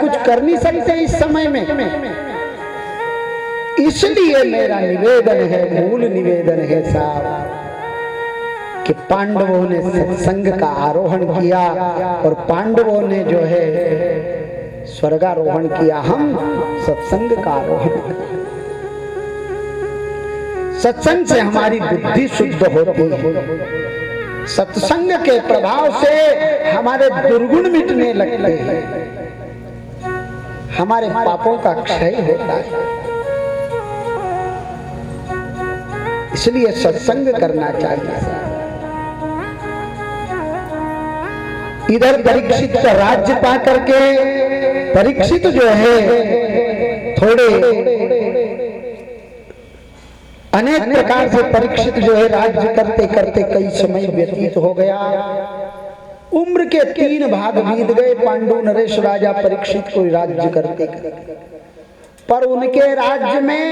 कुछ कर नहीं सकते इस समय में। इसलिए मेरा निवेदन है, मूल निवेदन है साहब, कि पांडवों ने सत्संग का आरोहण किया और पांडवों ने जो है स्वर्गारोहण किया, हम सत्संग का आरोहण किया। सत्संग से हमारी बुद्धि शुद्ध होती है, सत्संग के प्रभाव से हमारे दुर्गुण मिटने लगते हैं, हमारे पापों का क्षय होता है। इसलिए सत्संग करना चाहिए। इधर परीक्षित का राज्य पा करके परीक्षित जो है थोड़े अनेक प्रकार से परीक्षित जो है राज्य करते करते कई समय व्यतीत हो गया। उम्र के 3 भाग बीत गए। पांडु नरेश राजा परीक्षित को राज्य करते करते, पर उनके राज्य में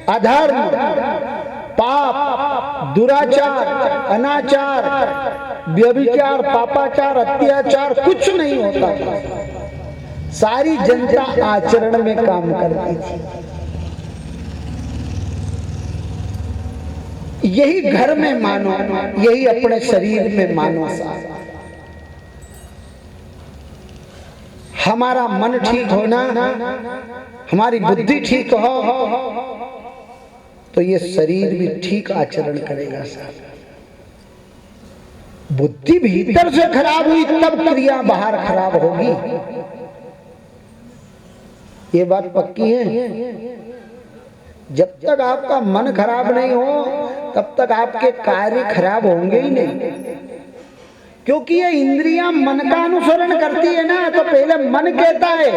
अधर्म, पाप, दुराचार, अनाचार, व्यभिचार, पापाचार, अत्याचार कुछ नहीं होता था। सारी जनता आचरण में काम करती थी। यही घर में मानो, यही अपने शरीर में मानो। हमारा मन ठीक होना, हमारी बुद्धि ठीक हो तो ये शरीर भी ठीक आचरण करेगा साहब। बुद्धि भीतर से खराब हुई तब क्रिया बाहर खराब होगी, ये बात पक्की है। जब तक आपका मन खराब नहीं हो तब तक आपके कार्य खराब होंगे ही नहीं, क्योंकि ये इंद्रियां मन का अनुसरण करती है ना। तो पहले मन कहता है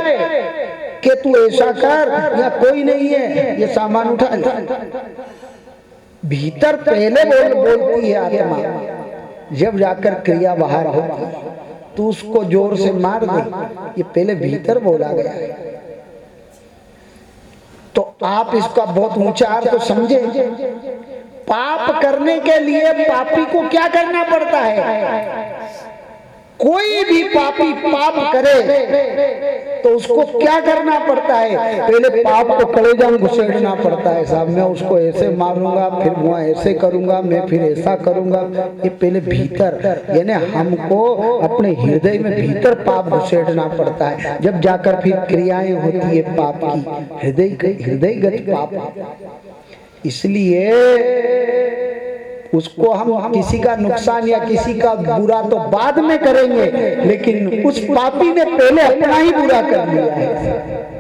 कि तू ऐसा कर, या कोई नहीं है ये सामान उठा ले। भीतर पहले बोलती है आत्मा, जब जाकर क्रिया बाहर होती तू उसको जोर से मार दे, ये पहले भीतर बोला गया है। तो आप इसका बहुत ऊंचा अर्थ समझे। पाप करने के लिए पापी को क्या करना पड़ता है? कोई भी पापी पाप करे तो उसको क्या करना पड़ता है? पहले पाप को कलेजा में घुसेड़ना पड़ता है साहब। मैं उसको ऐसे मारूंगा, फिर वहां ऐसे करूंगा, मैं फिर ऐसा करूंगा। ये पहले भीतर, यानी हमको अपने हृदय में भीतर पाप घुसेड़ना पड़ता है, जब जाकर फिर क्रियाएं होती है पाप की, हृदयगत पाप। इसलिए उसको हम किसी का नुकसान या किसी का बुरा तो बाद में करेंगे, लेकिन उस पापी ने पहले अपना ही बुरा कर लिया है।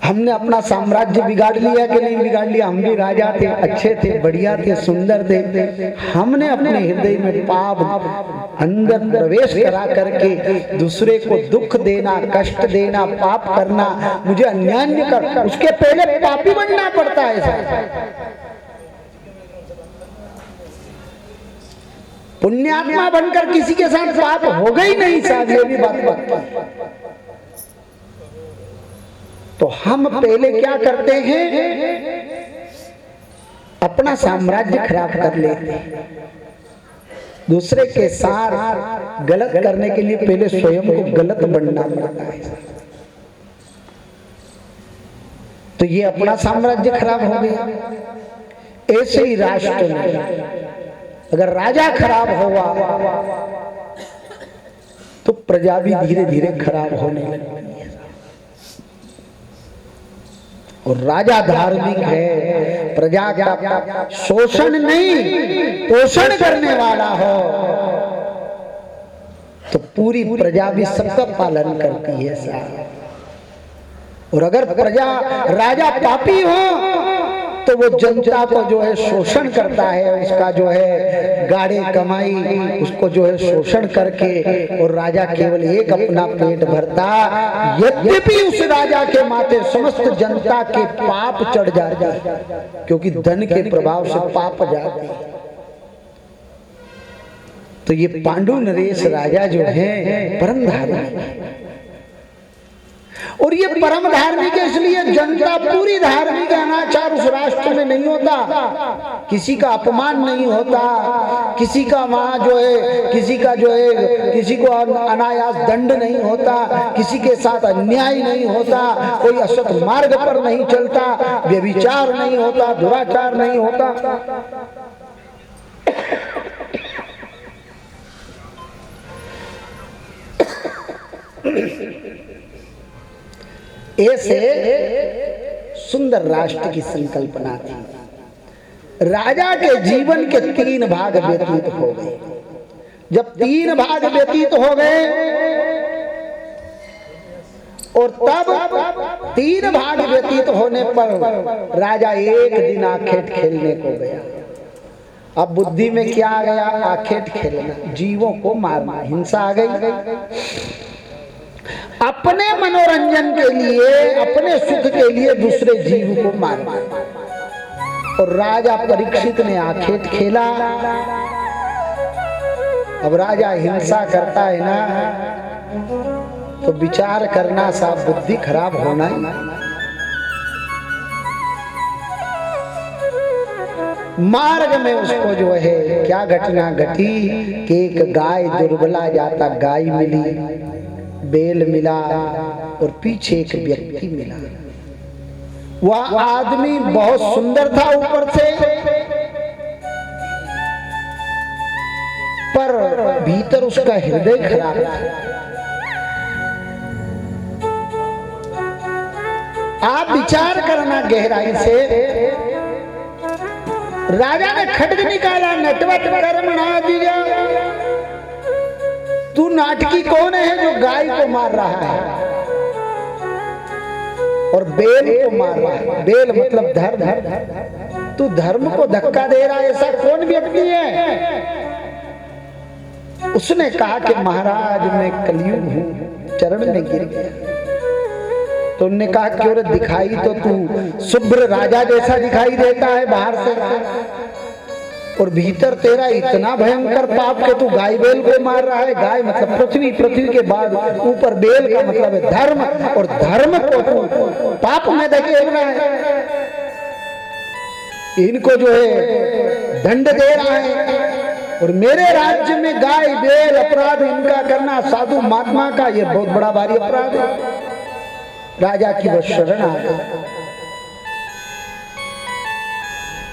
हमने अपना साम्राज्य बिगाड़ लिया कि नहीं बिगाड़ लिया? हम भी राजा थे, अच्छे थे, बढ़िया थे, सुंदर थे। हमने अपने हृदय में पाप अंदर प्रवेश करा करके दूसरे को दुख देना, कष्ट देना, पाप करना, मुझे अन्याय कर, उसके पहले पापी बनना पड़ता है साहब। पुण्यात्मा बनकर किसी के साथ पाप हो गई नहीं साहब, ये भी बात। तो हम पहले क्या करते हैं? अपना साम्राज्य खराब कर लेते हैं। दूसरे के साथ गलत करने के लिए पहले स्वयं को गलत बनना पड़ता है। तो ये अपना साम्राज्य खराब हो गया। ऐसे ही राष्ट्र में अगर राजा खराब हुआ तो प्रजा भी धीरे धीरे खराब होने लगती है। और राजा धार्मिक है, प्रजा का शोषण नहीं पोषण करने वाला हो तो पूरी प्रजा भी सबका पालन करती है साहब। और अगर प्रजा राजा पापी हो तो वो जनता को जो है शोषण करता है, उसका जो है गाड़े कमाई उसको जो है शोषण करके, और राजा केवल एक अपना पेट भरता। यद्यपि उस राजा के माथे समस्त जनता के पाप चढ़ जाते, क्योंकि धन के प्रभाव से पाप जाते। तो ये पांडु नरेश राजा जो है परम धार्मिक, और ये परम धार्मिक है, इसलिए जनता पूरी धार्मिक है। अनाचार उस राष्ट्र में नहीं होता, किसी का अपमान नहीं होता, किसी का वहां जो है किसी को अनायास दंड नहीं होता, किसी के साथ अन्याय नहीं होता, कोई असत मार्ग पर नहीं चलता, व्यभिचार नहीं होता, दुराचार नहीं होता। ऐसे सुंदर राष्ट्र की संकल्पना थी। राजा के जीवन के 3 भाग व्यतीत हो गए। जब 3 भाग व्यतीत हो गए और तब 3 भाग व्यतीत होने पर राजा एक दिन आखेट खेलने को गया। अब बुद्धि में क्या आ गया? आखेट खेलना, जीवों को मारना, हिंसा आ गई। अपने मनोरंजन के लिए, अपने सुख के लिए दूसरे जीव को मारना। और राजा परीक्षित ने आखेट खेला। अब राजा हिंसा करता है ना, तो विचार करना सा बुद्धि खराब होना ही। मार्ग में उसको जो है क्या घटना घटी कि एक गाय दुर्बला जाता गाय मिली, बेल मिला और पीछे एक व्यक्ति मिला। वह आदमी बहुत सुंदर था ऊपर से, पर भीतर उसका हृदय खराब था। आप विचार करना गहराई से। राजा ने खड्ग निकाला, नटवट कर्मणा दिया। तू नाटकी कौन है जो गाय को मार रहा है और बेल को मार रहा है? बेल मतलब धर्म। तू धर्म को धक्का दे रहा है, ऐसा कौन व्यक्ति है? उसने कहा कि महाराज मैं कलयुग हूं, चरण में गिर गया। तो उन्होंने कहा क्यों रे, दिखाई तो तू शुभ्र राजा जैसा दिखाई देता है बाहर से, और भीतर तेरा इतना भयंकर पाप के तू गाय बेल को मार रहा है। गाय मतलब पृथ्वी, पृथ्वी के बाद ऊपर बेल का मतलब है धर्म, और धर्म को तू पाप में धकेल रहा है। इनको जो है दंड दे रहा है, और मेरे राज्य में गाय बेल अपराध इनका करना साधु महात्मा का ये बहुत बड़ा भारी अपराध है। राजा की वो शरण आ गई।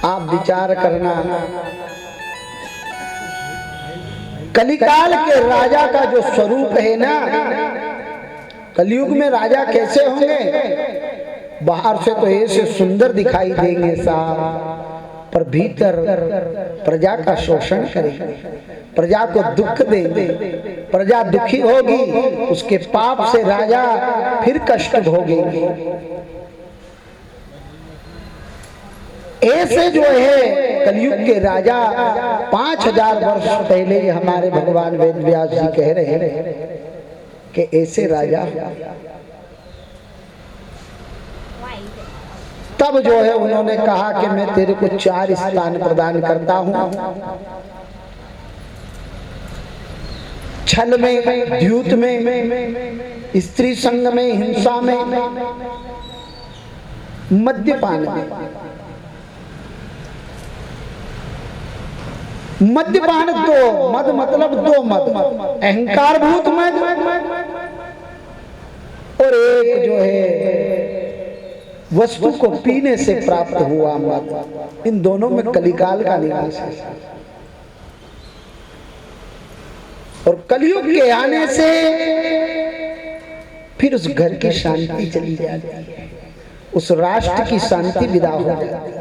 आप विचार करना, कलिकाल के राजा का जो स्वरूप है ना, कलयुग में राजा कैसे होंगे? बाहर से तो ऐसे सुंदर दिखाई देंगे साहब, पर भीतर प्रजा का शोषण करेंगे, प्रजा को दुख देंगे, प्रजा दुखी होगी, उसके पाप से राजा फिर कष्ट भोगेंगे। ऐसे जो है कलयुग के राजा 5000 वर्ष पहले ही हमारे भगवान वेद व्यास जी कह रहे हैं कि ऐसे राजा। तब जो है उन्होंने कहा कि मैं तेरे को 4 स्थान प्रदान करता हूं, छल में, द्यूत में, स्त्री संग में, हिंसा में, मद्यपान में। मद्यपान 2 मद मतलब 2 मद, अहंकार भूत मद, और एक जो है वस्तु को पीने से प्राप्त हुआ मद। इन दोनों में कलिकाल का निवास है। और कलयुग के आने से फिर उस घर की शांति चली जाती है, उस राष्ट्र की शांति विदा हो जाती है।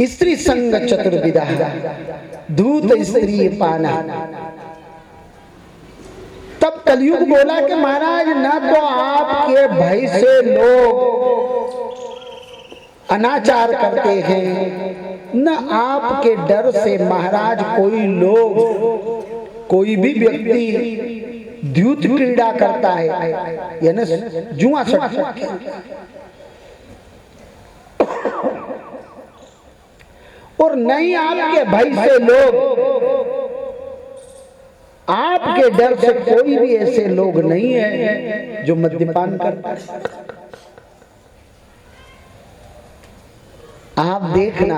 स्त्री संग चतुर्विधा, धूत स्त्री पाना। तब कलयुग बोला कि महाराज ना तो आपके भय से लोग अनाचार करते हैं, न आपके डर से महाराज कोई भी व्यक्ति द्यूत क्रीड़ा करता है, यानी जुआ सट्टा, और नहीं आपके भय से लोग आपके डर से कोई भी ऐसे लोग नहीं है जो मद्यपान करता है। आप देखना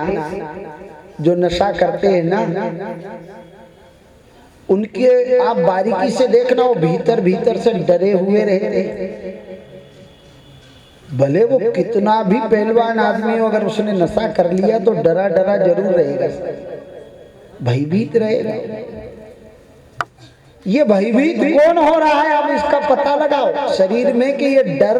जो नशा करते हैं ना, उनके आप बारीकी से देखना, वो भीतर भीतर से डरे हुए रहते। भले वो कितना भी पहलवान आदमी हो, अगर उसने नशा कर लिया तो डरा डरा जरूर रहेगा, भयभीत रहेगा। ये भयभीत कौन हो रहा है, आप इसका पता लगाओ शरीर में कि ये डर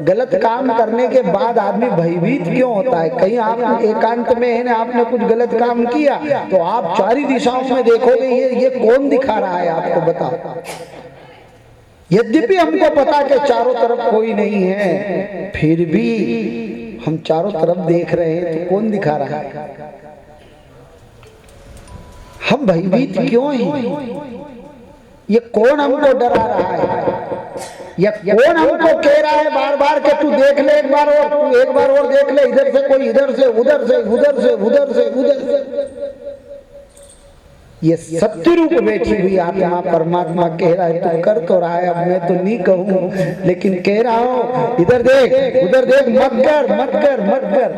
गलत काम करने के बाद आदमी भयभीत क्यों होता है। कहीं आप एकांत में है ना, आपने कुछ गलत काम किया तो आप चारों दिशाओं में देखोगे ये कौन दिखा रहा है आपको, बताओ। यद्यपि हमको पता कि चारों तरफ कोई नहीं है, फिर भी हम चारों तरफ देख रहे हैं तो कौन दिखा रहा है। हम भयभीत क्यों हैं? ये कौन हमको डरा रहा है, या कौन हमको कह रहा है बार बार कि तू देख ले एक बार और, तू एक बार और देख ले, इधर से कोई, इधर से उधर से, उधर से उधर से उधर से। ये सत्य रूप बैठी हुई आत्मा परमात्मा कह रहा है तू कर तो रहा है, अब मैं तो नहीं कहूं लेकिन कह रहा हूं इधर देख उधर देख, मत कर मत कर मत कर।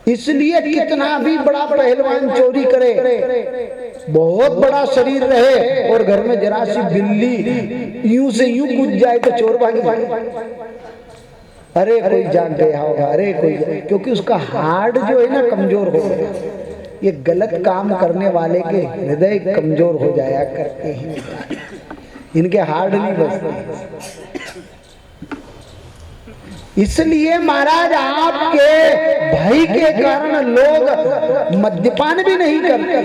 इसलिए कितना भी बड़ा पहलवान चोरी करे, बहुत बड़ा शरीर रहे और घर में जरा सी बिल्ली यूं से यूं कूद जाए तो चोर भाग जाए, अरे कोई जान गया होगा, अरे कोई, क्योंकि उसका हार्ट जो है ना कमजोर हो गया। ये गलत काम करने वाले के हृदय कमजोर हो जाया करते हैं, इनके हार्ट नहीं बचते। इसलिए महाराज आपके भय के कारण लोग मद्यपान भी नहीं करते।